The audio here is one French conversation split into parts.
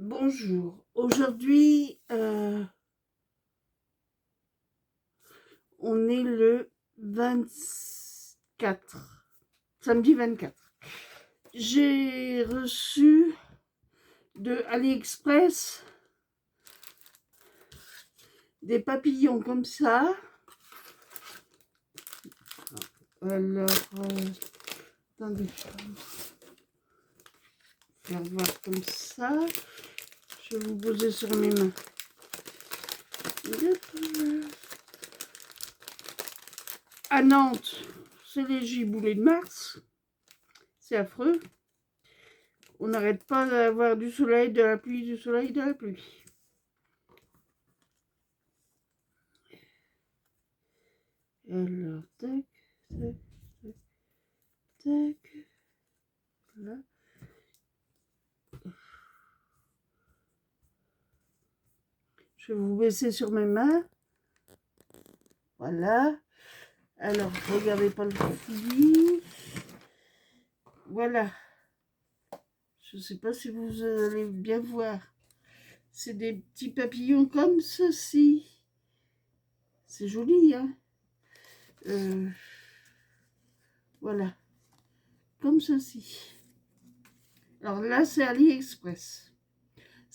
Bonjour, aujourd'hui on est le 24, samedi 24. J'ai reçu de AliExpress des papillons comme ça. Alors, attendez, je vais voir comme ça. Je vais vous poser sur mes mains. À Nantes, c'est les giboulées de mars. C'est affreux. On n'arrête pas d'avoir du soleil, de la pluie, du soleil, de la pluie. Alors, tac, tac, tac, tac. Voilà. Je vais vous baisser sur mes mains. Voilà. Alors, regardez pas le fil. Voilà. Je ne sais pas si vous allez bien voir. C'est des petits papillons comme ceci. C'est joli, hein? Voilà. Comme ceci. Alors là, c'est AliExpress.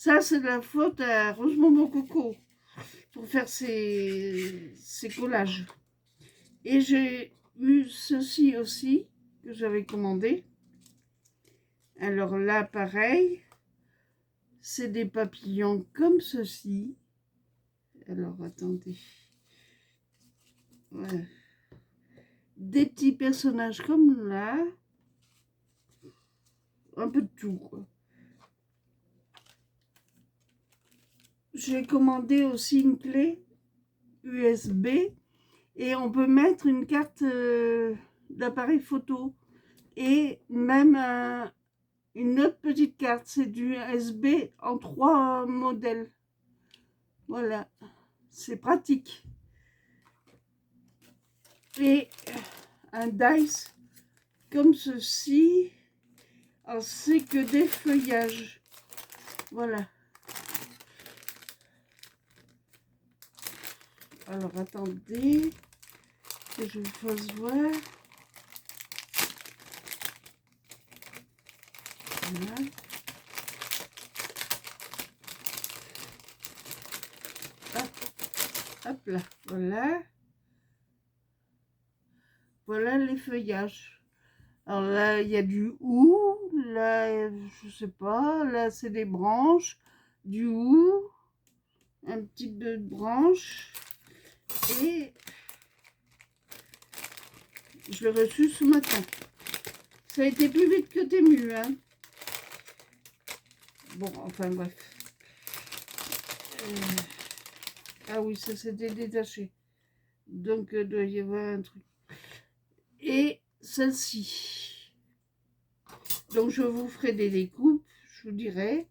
Ça, c'est de la faute à Rosemont Mon Coco pour faire ses collages. Et j'ai eu ceci aussi que j'avais commandé. Alors là, pareil, c'est des papillons comme ceci. Alors, attendez. Ouais. Des petits personnages comme là. Un peu de tout, quoi. J'ai commandé aussi une clé USB et on peut mettre une carte d'appareil photo et même une autre petite carte. C'est du USB en 3 modèles. Voilà, c'est pratique. Et un dice comme ceci. Alors, c'est que des feuillages. Voilà. Alors, attendez que je vous fasse voir. Voilà. Hop là, voilà. Voilà les feuillages. Alors là, il y a du hou. Là, je sais pas. Là, c'est des branches. Du hou. Un petit peu de branches. Et je l'ai reçu ce matin. Ça a été plus vite que Temu, hein. Bon, enfin bref. Ah oui, ça s'était détaché. Donc, il doit y avoir un truc. Et celle-ci. Donc, je vous ferai des découpes, je vous dirai.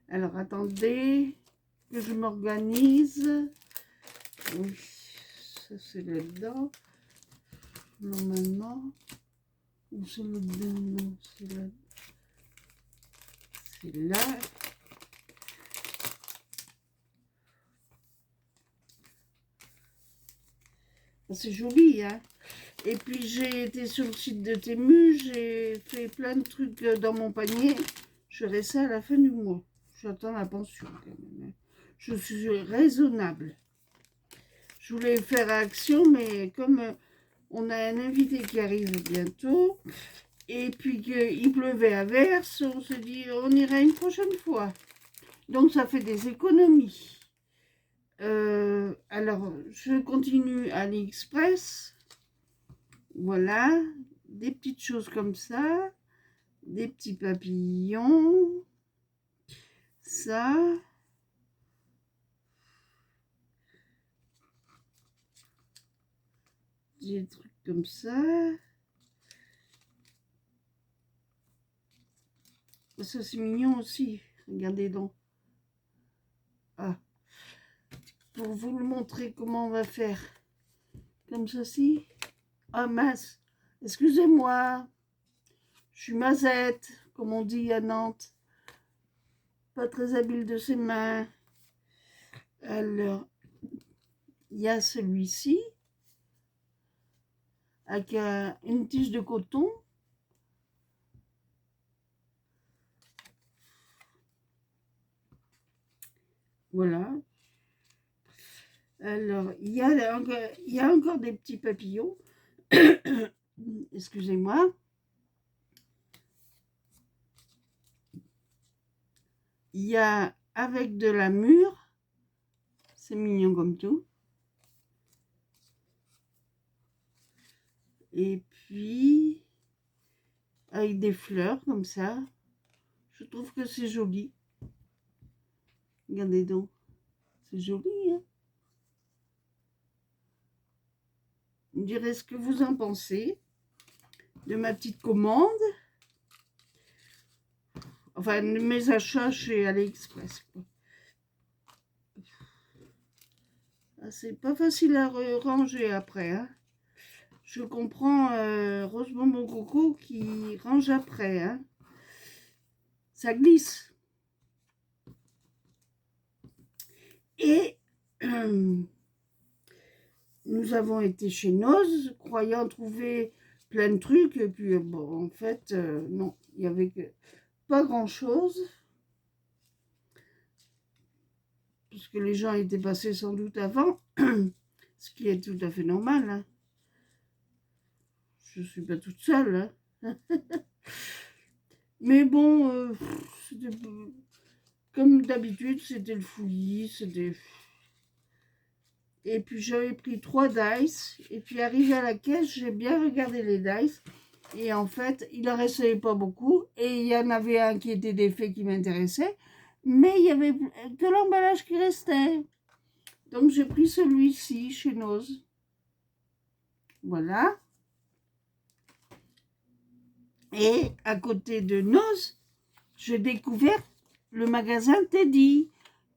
Alors, attendez que je m'organise. Oui, ça c'est là-dedans. Normalement. Ou c'est là-dedans? Non, c'est là. C'est là. C'est joli, hein. Et puis j'ai été sur le site de Temu, j'ai fait plein de trucs dans mon panier. Je ferai ça à la fin du mois. J'attends la pension quand même. Je suis raisonnable. Je voulais faire action, mais comme on a un invité qui arrive bientôt, et puis qu'il pleuvait à verse, on se dit on ira une prochaine fois. Donc ça fait des économies. Alors, je continue à AliExpress. Voilà, des petites choses comme ça, des petits papillons, ça, des trucs comme ça. Ça, c'est mignon aussi, regardez donc. Ah, pour vous le montrer comment on va faire. Comme ceci. Ah mince, excusez-moi, je suis mazette. comme on dit à Nantes. Pas très habile de ses mains. Alors, il y a celui-ci, avec une tige de coton. Voilà. Alors, il y a encore des petits papillons. Excusez-moi. Il y a avec de la mûre. C'est mignon comme tout. Et puis, avec des fleurs comme ça. Je trouve que c'est joli. Regardez donc. C'est joli, hein? Vous me direz ce que vous en pensez de ma petite commande. Enfin, de mes achats chez AliExpress. Ah, c'est pas facile à ranger après, hein. Je comprends Rosemont mon coco qui range après, hein. Ça glisse. Et nous avons été chez Noz, croyant trouver plein de trucs. Et puis, bon, en fait, non, il n'y avait pas grand-chose. Puisque les gens étaient passés sans doute avant. Ce qui est tout à fait normal, hein. Je ne suis pas toute seule, hein. Mais bon, comme d'habitude, c'était le fouillis, c'était... Et puis j'avais pris 3 dice, et puis arrivé à la caisse, j'ai bien regardé les dice, et en fait, il en restait pas beaucoup, et il y en avait un qui était défait qui m'intéressait, mais il y avait que l'emballage qui restait. Donc j'ai pris celui-ci chez Noz. Voilà. Et à côté de Noz, j'ai découvert le magasin Teddy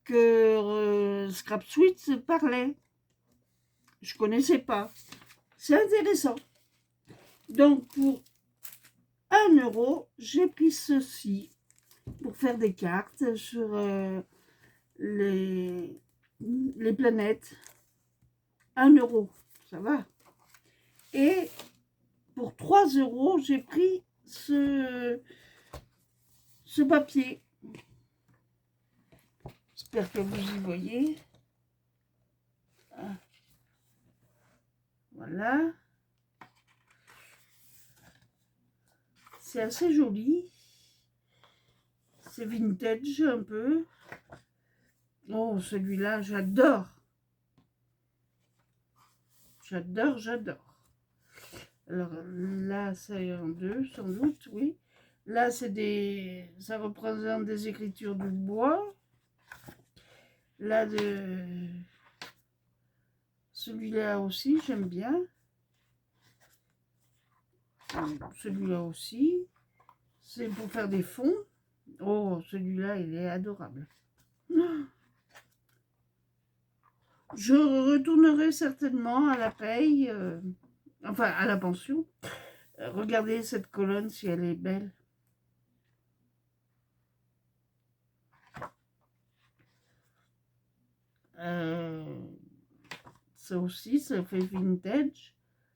que Scrap Sweets parlait. Je connaissais pas. C'est intéressant. Donc pour 1 €, j'ai pris ceci pour faire des cartes sur les planètes. 1 €, ça va. Et pour 3 €, j'ai pris ce papier. J'espère que vous y voyez. Voilà. C'est assez joli. C'est vintage un peu. Oh, celui-là, j'adore. J'adore, j'adore. Alors là, c'est en 2, sans doute, oui. Là, c'est des... ça représente des écritures du bois. Là, celui-là aussi, j'aime bien. Celui-là aussi. C'est pour faire des fonds. Oh, celui-là, il est adorable. Je retournerai certainement à la paye, enfin à la pension. Regardez cette colonne si elle est belle. Ça aussi, ça fait vintage.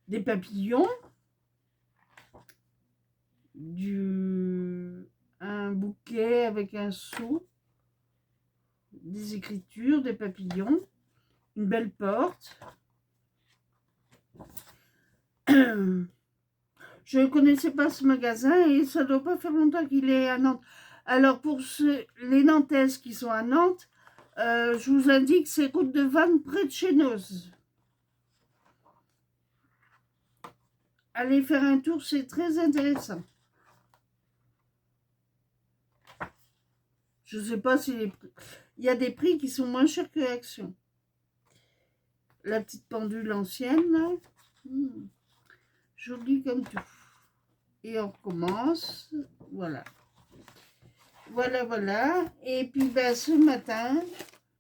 Des papillons. Un bouquet avec un seau. Des écritures, des papillons. Une belle porte. Je ne connaissais pas ce magasin et ça ne doit pas faire longtemps qu'il est à Nantes. Alors pour les Nantaises qui sont à Nantes, je vous indique c'est route de Vannes près de chez Noz. Allez faire un tour, c'est très intéressant. Je ne sais pas si il y a des prix qui sont moins chers que Action. La petite pendule ancienne, là. Jolie comme tout. Et on recommence. Voilà. Voilà, voilà. Et puis, ben, ce matin,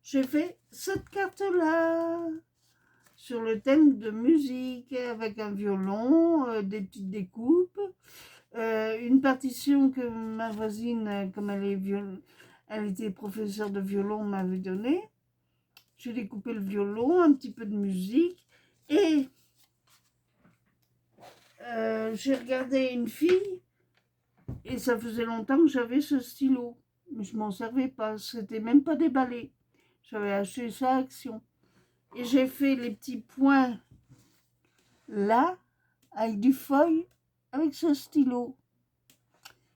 j'ai fait cette carte-là. Sur le thème de musique, avec un violon, des petites découpes. Une partition que ma voisine, comme elle était professeure de violon, m'avait donnée. J'ai découpé le violon, un petit peu de musique, et j'ai regardé une fille, et ça faisait longtemps que j'avais ce stylo, mais je m'en servais pas, c'était même pas déballé. J'avais acheté ça à Action. Et j'ai fait les petits points là, avec du feuille, avec ce stylo.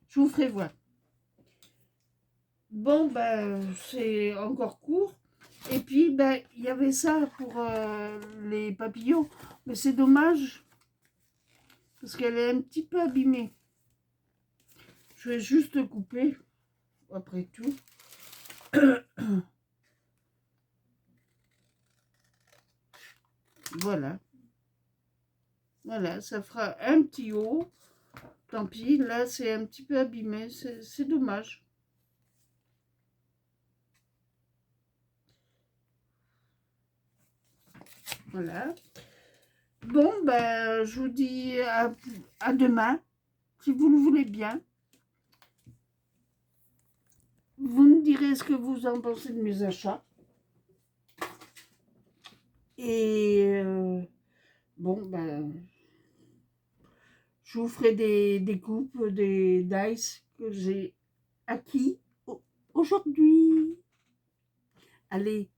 Je vous ferai voir. Bon, ben, c'est encore court. Et puis, ben, il y avait ça pour les papillons. Mais c'est dommage, parce qu'elle est un petit peu abîmée. Je vais juste couper, après tout. Voilà. Voilà, ça fera un petit haut. Tant pis, là, c'est un petit peu abîmé. C'est dommage. Voilà. Bon, ben, je vous dis à demain, si vous le voulez bien. Vous me direz ce que vous en pensez de mes achats. Et bon, ben, je vous ferai des coupes, des dice que j'ai acquis aujourd'hui. Allez,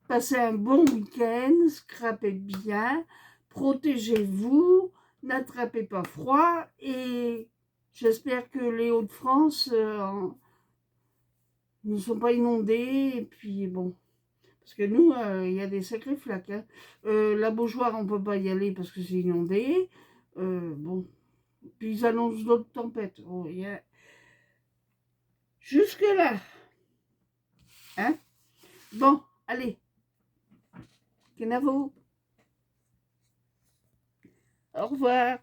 passez un bon week-end, scrapez bien, protégez-vous, n'attrapez pas froid et j'espère que les Hauts-de-France ne sont pas inondés. Et puis bon, parce que nous, il y a des sacrés flaques. Hein. La Beaujoire, on ne peut pas y aller parce que c'est inondé. Bon, puis ils annoncent d'autres tempêtes. Oh, jusque-là. Hein? Bon, allez. Kenavo. Au revoir.